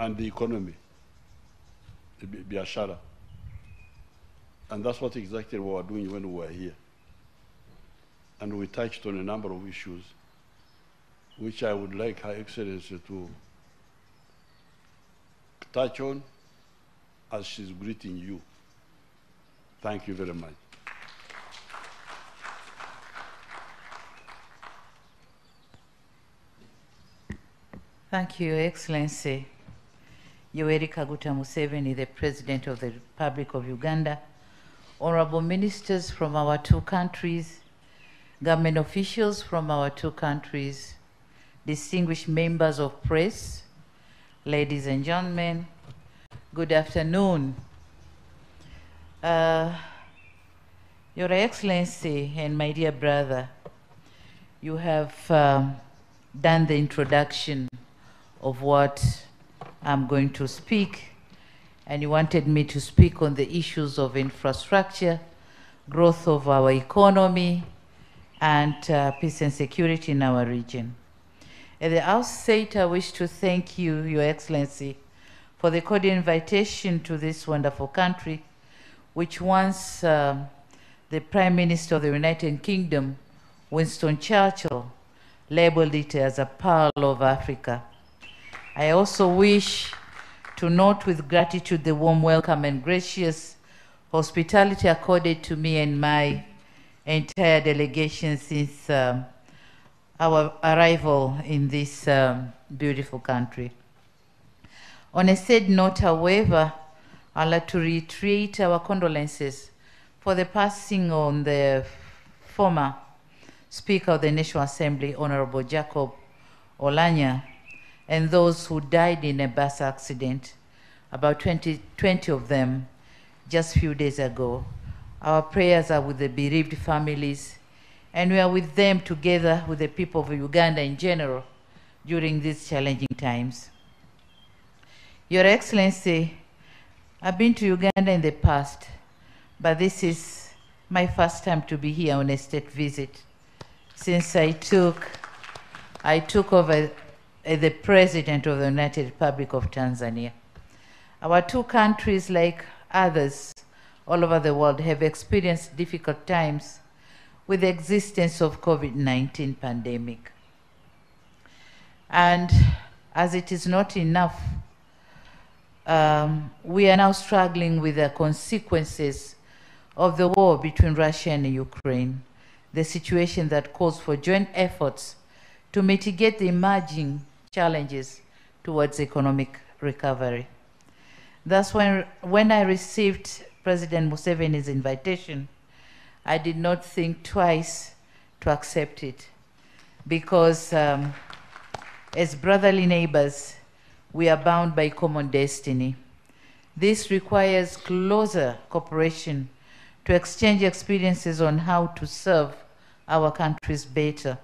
and the economy, the biashara. And that's what exactly we were doing when we were here. And we touched on a number of issues, which I would like Her Excellency to touch on as she's greeting you. Thank you very much. Thank you, Your Excellency. 𝒓𝒊𝒈𝒉𝒕 Museveni, the President of the Republic of Uganda, honorable ministers from our two countries, government officials from our two countries, distinguished members of press, ladies and gentlemen, good afternoon. Your Excellency and my dear brother, you have done the introduction of what I'm going to speak, and you wanted me to speak on the issues of infrastructure, growth of our economy, and peace and security in our region. At the outset, I wish to thank you, Your Excellency, for the cordial invitation to this wonderful country, which once the Prime Minister of the United Kingdom, Winston Churchill, labeled it as a pearl of Africa. I also wish to note with gratitude the warm welcome and gracious hospitality accorded to me and my entire delegation since our arrival in this beautiful country. On a sad note, however, I'd like to reiterate our condolences for the passing on the former Speaker of the National Assembly, Honorable Jacob Oulanyah, and those who died in a bus accident, about 20 of them just a few days ago. Our prayers are with the bereaved families, and we are with them together with the people of Uganda in general during these challenging times. Your Excellency, I've been to Uganda in the past, but this is my first time to be here on a state visit since I took over as the President of the United Republic of Tanzania. Our two countries, like others all over the world, have experienced difficult times with the existence of COVID-19 pandemic. And as it is not enough, we are now struggling with the consequences of the war between Russia and Ukraine, the situation that calls for joint efforts to mitigate the emerging challenges towards economic recovery. Thus, when I received President Museveni's invitation, I did not think twice to accept it, because as brotherly neighbors, we are bound by common destiny. This requires closer cooperation to exchange experiences on how to serve our countries better.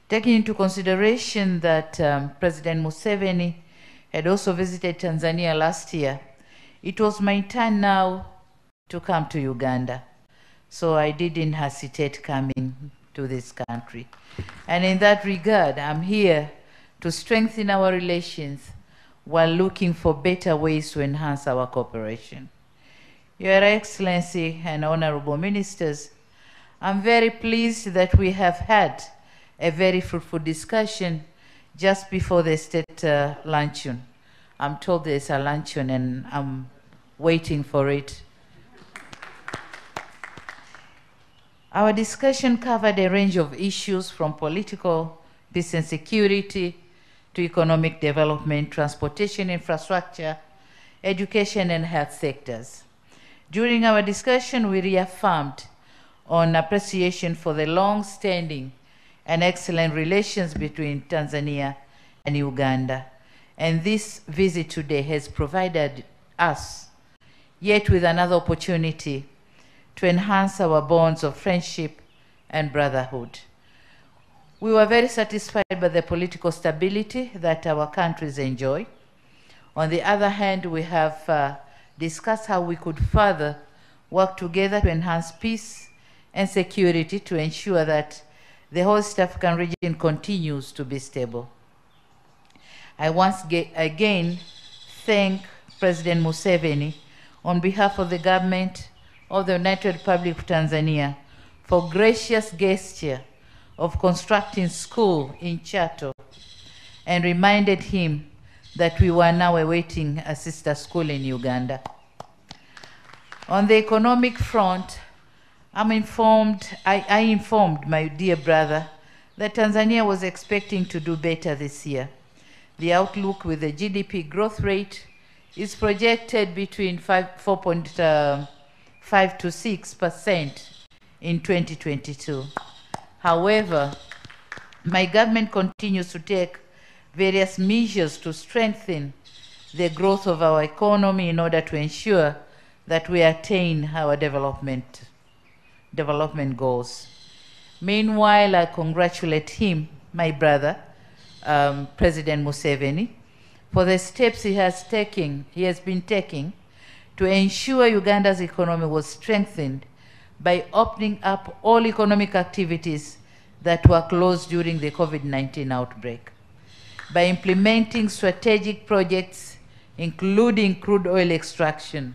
Taking into consideration that President Museveni had also visited Tanzania last year, it was my turn now to come to Uganda. So I didn't hesitate coming to this country. And in that regard, I'm here to strengthen our relations while looking for better ways to enhance our cooperation. Your Excellency and honorable ministers, I'm very pleased that we have had a very fruitful discussion just before the state luncheon. I'm told there's a luncheon and I'm waiting for it. Our discussion covered a range of issues from political, peace and security, to economic development, transportation infrastructure, education and health sectors. During our discussion, we reaffirmed on appreciation for the long-standing and excellent relations between Tanzania and Uganda. And this visit today has provided us yet with another opportunity to enhance our bonds of friendship and brotherhood. We were very satisfied by the political stability that our countries enjoy. On the other hand, we have discussed how we could further work together to enhance peace and security to ensure that the whole East African region continues to be stable. I once again thank President Museveni on behalf of the government of the United Republic of Tanzania for gracious gesture of constructing school in Chato, and reminded him that we were now awaiting a sister school in Uganda. On the economic front, I informed my dear brother that Tanzania was expecting to do better this year. The outlook with the GDP growth rate is projected between 4.5 to 6% in 2022. However, my government continues to take various measures to strengthen the growth of our economy in order to ensure that we attain our development goals. Meanwhile, I congratulate him, my brother, President Museveni, for the steps he has been taking to ensure Uganda's economy was strengthened by opening up all economic activities that were closed during the COVID-19 outbreak, by implementing strategic projects, including crude oil extraction,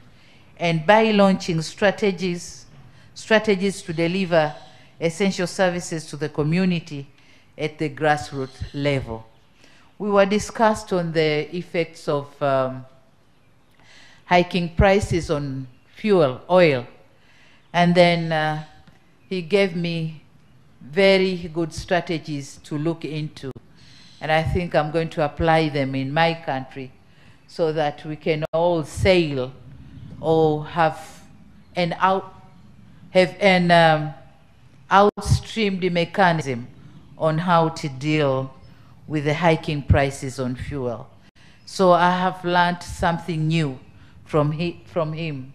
and by launching strategies to deliver essential services to the community at the grassroots level. We were discussed on the effects of hiking prices on fuel, oil, and then he gave me very good strategies to look into, and I think I'm going to apply them in my country so that we can all sail or have an outstreamed mechanism on how to deal with the hiking prices on fuel. So I have learned something new from him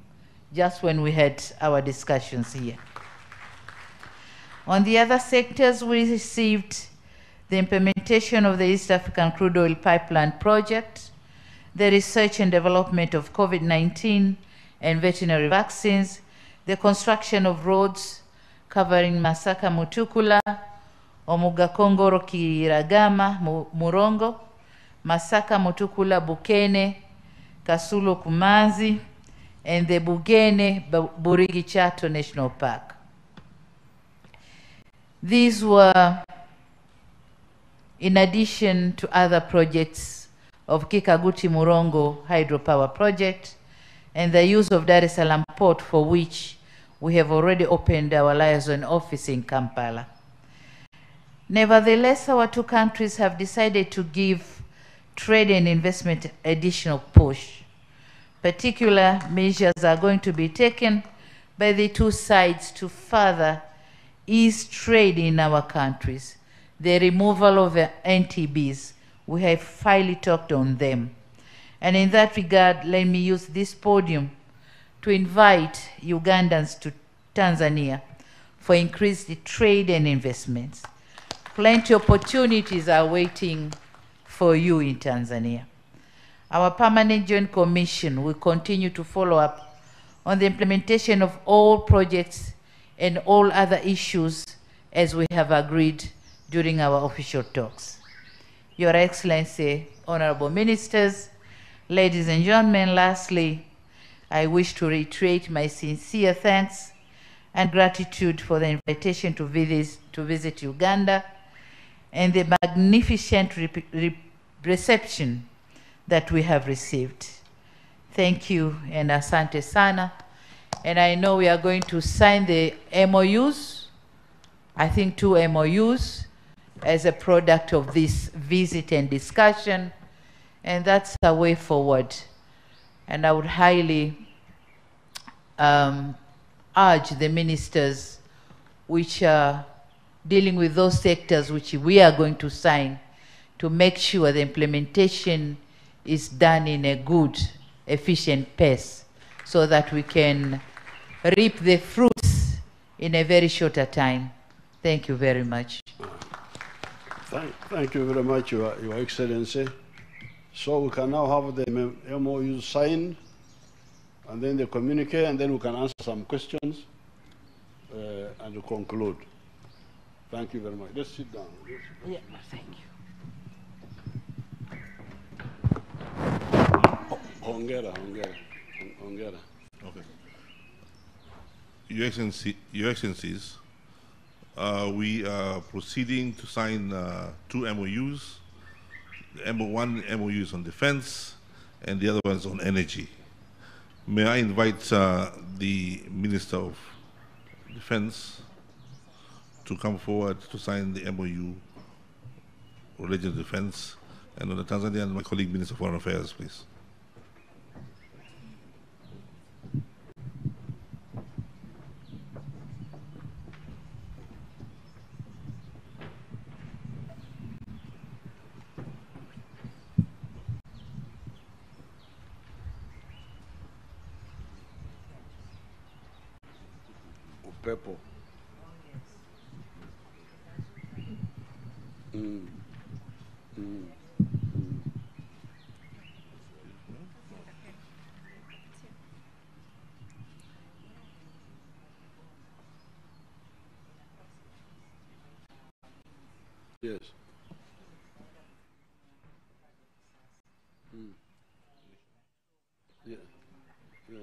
just when we had our discussions here. On the other sectors, we received the implementation of the East African Crude Oil Pipeline Project, the research and development of COVID-19 and veterinary vaccines, the construction of roads covering Masaka Mutukula, Omuga Kongoro Kiragama Murongo, Masaka Mutukula Bukene, Kasulo Kumanzi, and the Bugene Burigi Chato National Park. These were in addition to other projects of Kikaguti Murongo hydropower project and the use of Dar es Salaam port, for which we have already opened our liaison office in Kampala. Nevertheless, our two countries have decided to give trade and investment additional push. Particular measures are going to be taken by the two sides to further ease trade in our countries. The removal of the NTBs, we have finally talked on them. And in that regard, let me use this podium to invite Ugandans to Tanzania for increased trade and investments. Plenty of opportunities are waiting for you in Tanzania. Our Permanent Joint Commission will continue to follow up on the implementation of all projects and all other issues as we have agreed during our official talks. Your Excellency, Honorable Ministers, ladies and gentlemen, lastly, I wish to reiterate my sincere thanks and gratitude for the invitation to visit Uganda and the magnificent reception that we have received. Thank you and asante sana. And I know we are going to sign the MOUs, I think 2 MOUs, as a product of this visit and discussion, and that's a way forward. And I would highly urge the ministers which are dealing with those sectors which we are going to sign to make sure the implementation is done in a good, efficient pace so that we can reap the fruits in a very shorter time. Thank you very much. Thank you very much, Your Excellency. So we can now have the MOU signed, and then the communique, and then we can answer some questions and conclude. Thank you very much. Let's sit down. Yeah, thank you. Hongera, hongera, hongera. Okay. Your Excellencies, we are proceeding to sign two MOUs. One MOU is on defense, and the other one is on energy. May I invite the Minister of Defense to come forward to sign the MOU related to defense, and on the Tanzanian, my colleague Minister of Foreign Affairs, please. Upepo. Yes. Yeah. Yes.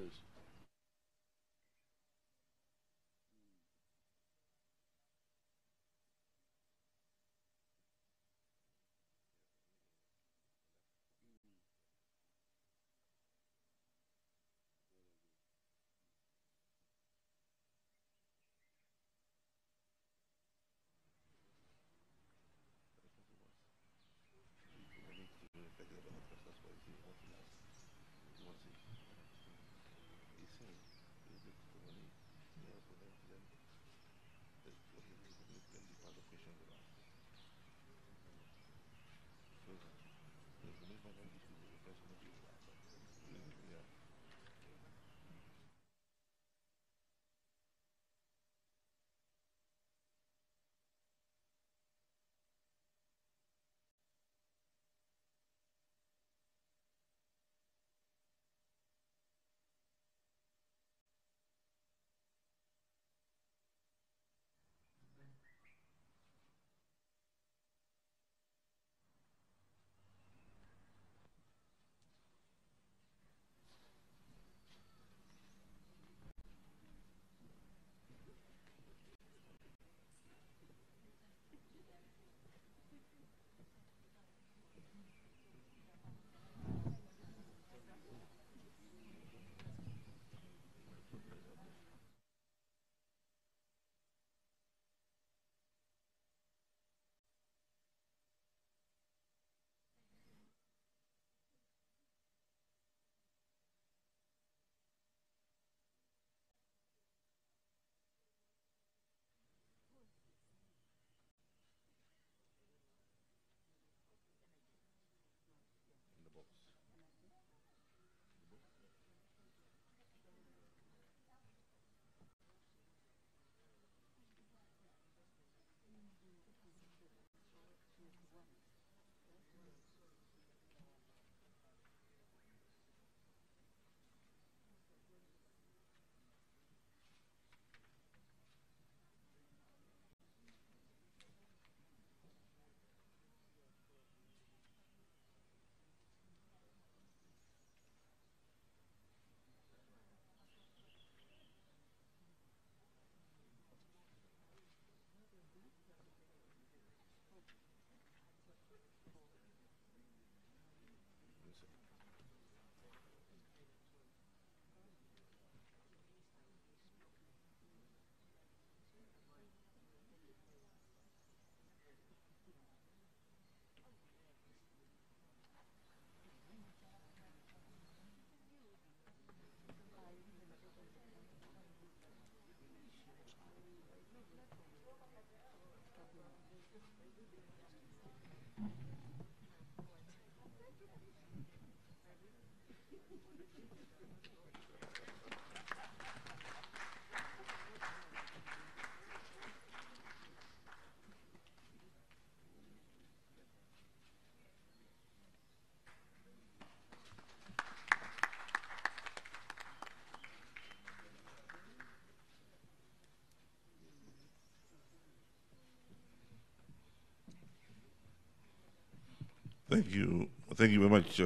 Thank you. Thank you very much,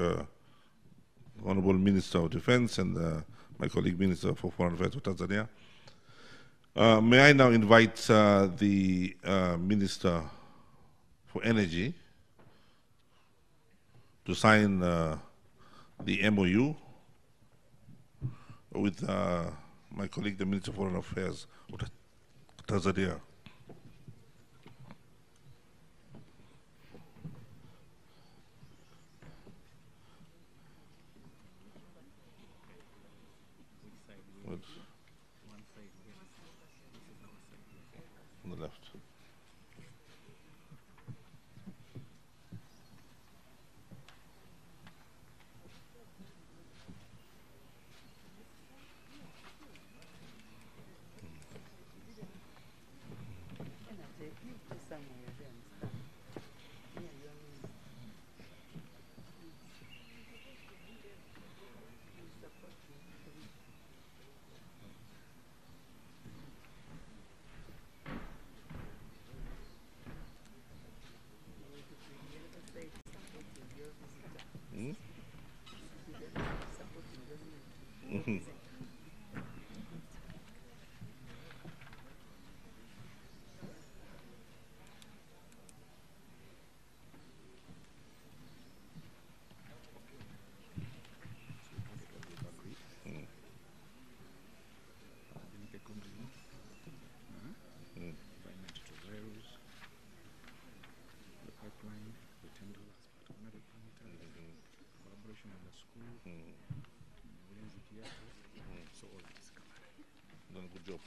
Honorable Minister of Defense and my colleague Minister for Foreign Affairs of Tanzania. May I now invite the Minister for Energy to sign the MOU with my colleague, the Minister of Foreign Affairs of Tanzania. On the left. Done a good job.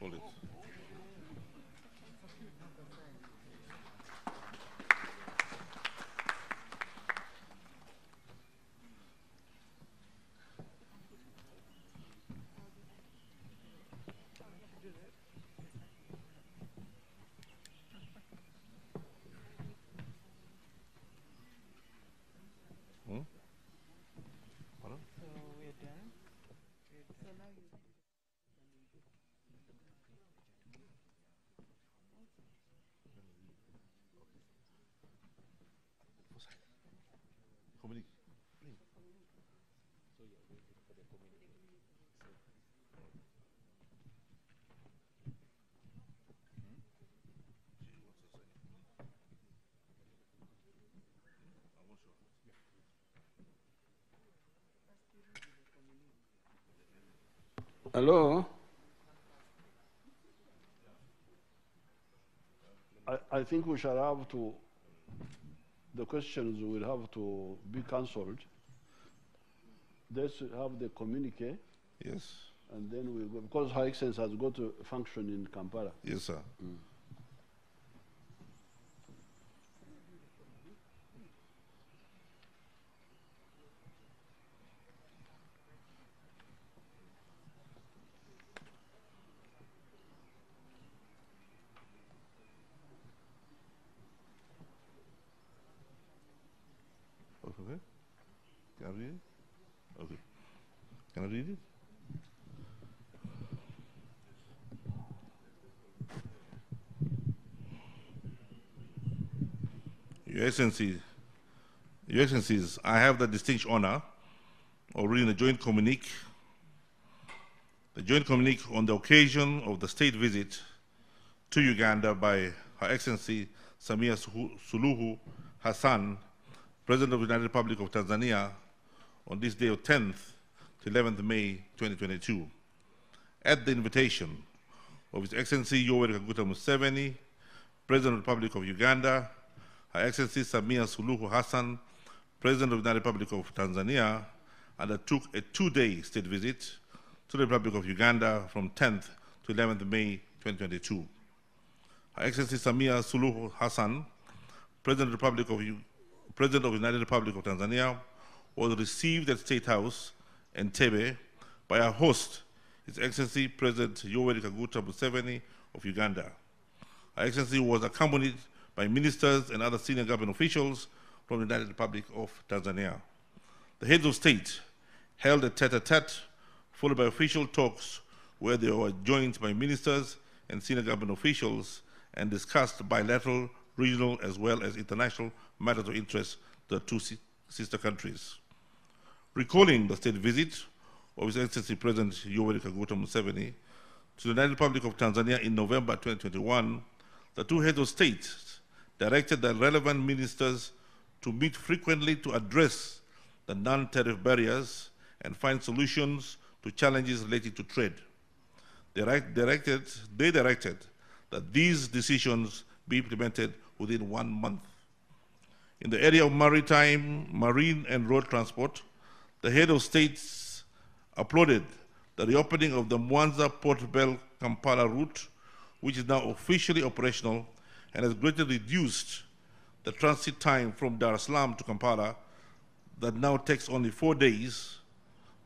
Hold it. Pardon? So we're done. So now you. Communique. So Hello? I think we shall have to, the questions will have to be cancelled. Let's have the communique. Yes. And then we'll go, because Her Excellency has got to function in Kampala. Yes, sir. Okay. Can I read it? Okay. Can I read it? Your Excellencies, I have the distinct honor of reading the joint communique. The joint communique on the occasion of the state visit to Uganda by Her Excellency Samia Suluhu Hassan, President of the United Republic of Tanzania, on this day of 10th to 11th May 2022, at the invitation of His Excellency 𝒓𝒊𝒈𝒉𝒕𝒔, President of the Republic of Uganda, Her Excellency Samia Suluhu Hassan, President of the United Republic of Tanzania, undertook a 2-day state visit to the Republic of Uganda from 10th to 11th May 2022. Her Excellency Samia Suluhu Hassan, President of the United Republic of Tanzania, was received at State House, Entebbe, by our host, His Excellency President 𝒓𝒊𝒈𝒉𝒕� of Uganda. Her Excellency was accompanied by ministers and other senior government officials from the United Republic of Tanzania. The heads of state held a tete-a-tete, followed by official talks where they were joined by ministers and senior government officials and discussed bilateral, regional, as well as international matters of interest to the two sister countries. Recalling the state visit of His Excellency President 𝒓𝒊𝒈𝒉𝒕🔂 to the United Republic of Tanzania in November 2021, the two heads of state directed the relevant ministers to meet frequently to address the non-tariff barriers and find solutions to challenges related to trade. They directed that these decisions be implemented within 1 month. In the area of maritime, marine, and road transport, the head of states applauded the reopening of the MWANZA Port Bell Kampala route, which is now officially operational and has greatly reduced the transit time from Dar es Salaam to Kampala that now takes only 4 days,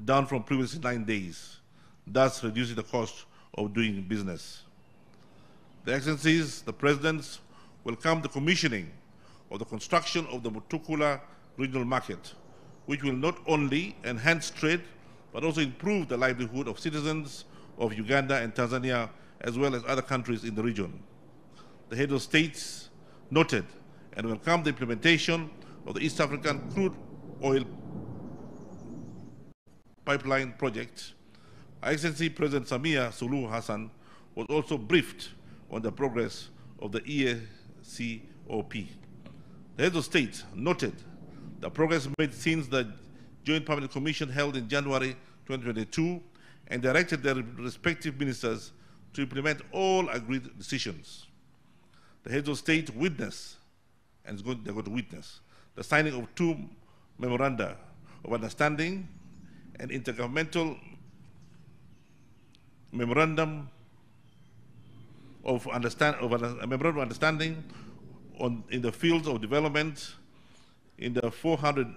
down from previously 9 days, thus reducing the cost of doing business. The Excellencies, the Presidents, welcome the commissioning of the construction of the Mutukula regional market, which will not only enhance trade, but also improve the livelihood of citizens of Uganda and Tanzania, as well as other countries in the region. The head of states noted and welcomed the implementation of the East African crude oil pipeline project. Her Excellency President Samia Suluhu Hassan was also briefed on the progress of the EACOP. The head of state noted the progress made since the Joint Permanent Commission held in January 2022 and directed their respective ministers to implement all agreed decisions. The heads of state witnessed, and they're going to witness, the signing of 2 memoranda of understanding and intergovernmental memorandum of understanding in the fields of development in the 400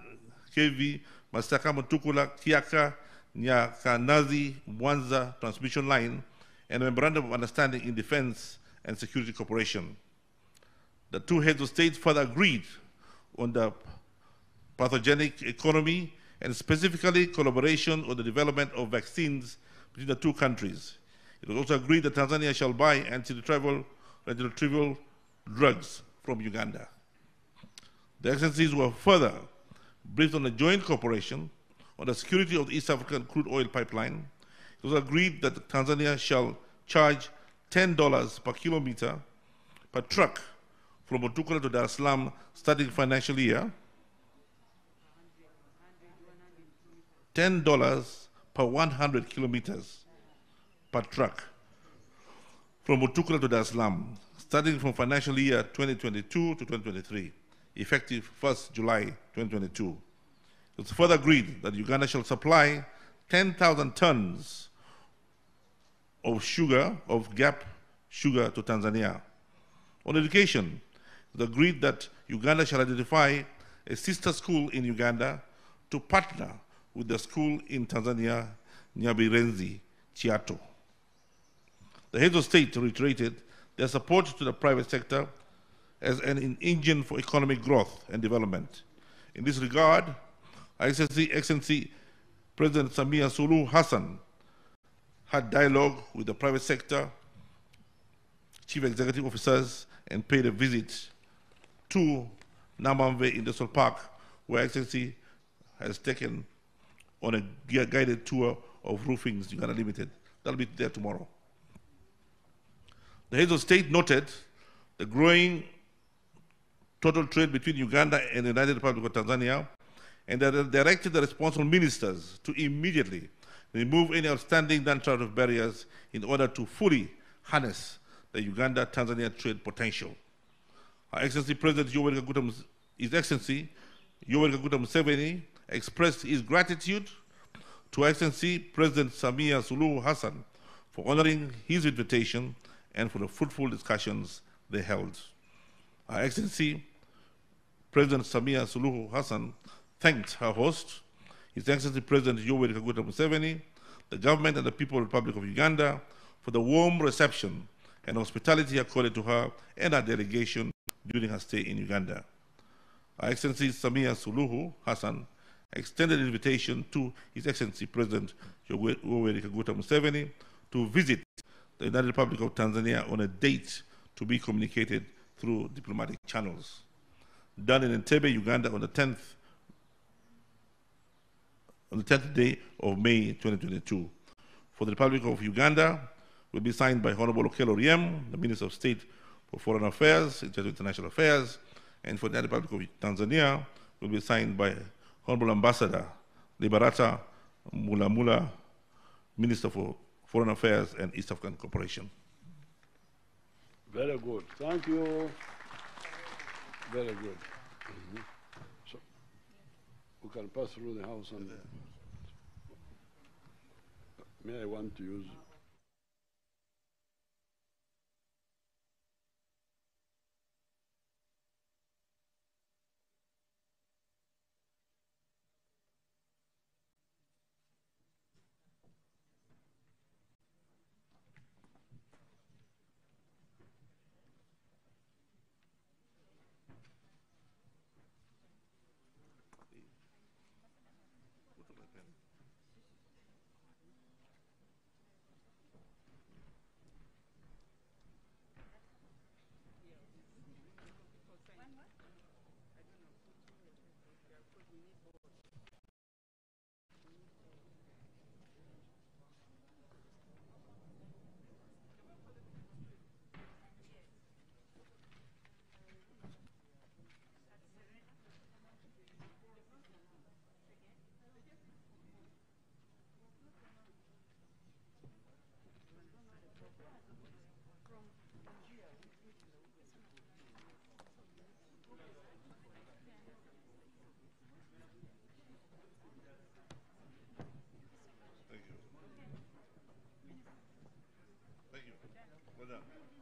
kV Masaka Mutukula Kiaka Nyakanazi MWANZA transmission line and a memorandum of understanding in defense and security cooperation. The two heads of state further agreed on the pathogenic economy and specifically collaboration on the development of vaccines between the two countries. It was also agreed that Tanzania shall buy antiretroviral drugs from Uganda. The Excellencies were further briefed on the joint cooperation on the security of the East African crude oil pipeline, it was agreed that Tanzania shall charge $10 per kilometer per truck from Mutukula to Dar es Salaam starting financial year, $10 per 100 kilometers per truck from Mutukula to Dar es Salaam starting from financial year 2022 to 2023, effective 1st July 2022. It was further agreed that Uganda shall supply 10,000 tons of sugar, of GAP sugar to Tanzania. On education, it was agreed that Uganda shall identify a sister school in Uganda to partner with the school in Tanzania, Nyabirenzi, Chiato. The heads of state reiterated their support to the private sector as an engine for economic growth and development. In this regard, Excellency President Samia Suluhu Hassan had dialogue with the private sector, chief executive officers, and paid a visit to Namamve Industrial Park, where Excellency has taken on a guided tour of Roofings Uganda Limited. That'll be there tomorrow. The heads of state noted the growing total trade between Uganda and the United Republic of Tanzania, and they directed the responsible ministers to immediately remove any outstanding non-tariff barriers in order to fully harness the Uganda-Tanzania trade potential. Her Excellency President His Excellency Yoweri Kaguta Museveni expressed his gratitude to Her Excellency President Samia Suluhu Hassan for honoring his invitation and for the fruitful discussions they held. Her Excellency President Samia Suluhu Hassan thanked her host, His Excellency President Yoweri Kaguta Museveni, the government and the People of the Republic of Uganda for the warm reception and hospitality accorded to her and her delegation during her stay in Uganda. Her Excellency Samia Suluhu Hassan extended an invitation to His Excellency President Yoweri Kaguta Museveni to visit the United Republic of Tanzania on a date to be communicated through diplomatic channels. Done in Entebbe, Uganda on the 10th day of May 2022. For the Republic of Uganda, will be signed by Honorable Okello Oryem, the Minister of State for Foreign Affairs, International Affairs, and for the Republic of Tanzania, will be signed by Honorable Ambassador Liberata Mulamula, Minister for Foreign Affairs and East African Cooperation. Very good. Thank you. Very good. So we can pass through the house and may I want to use Thank you. Well done.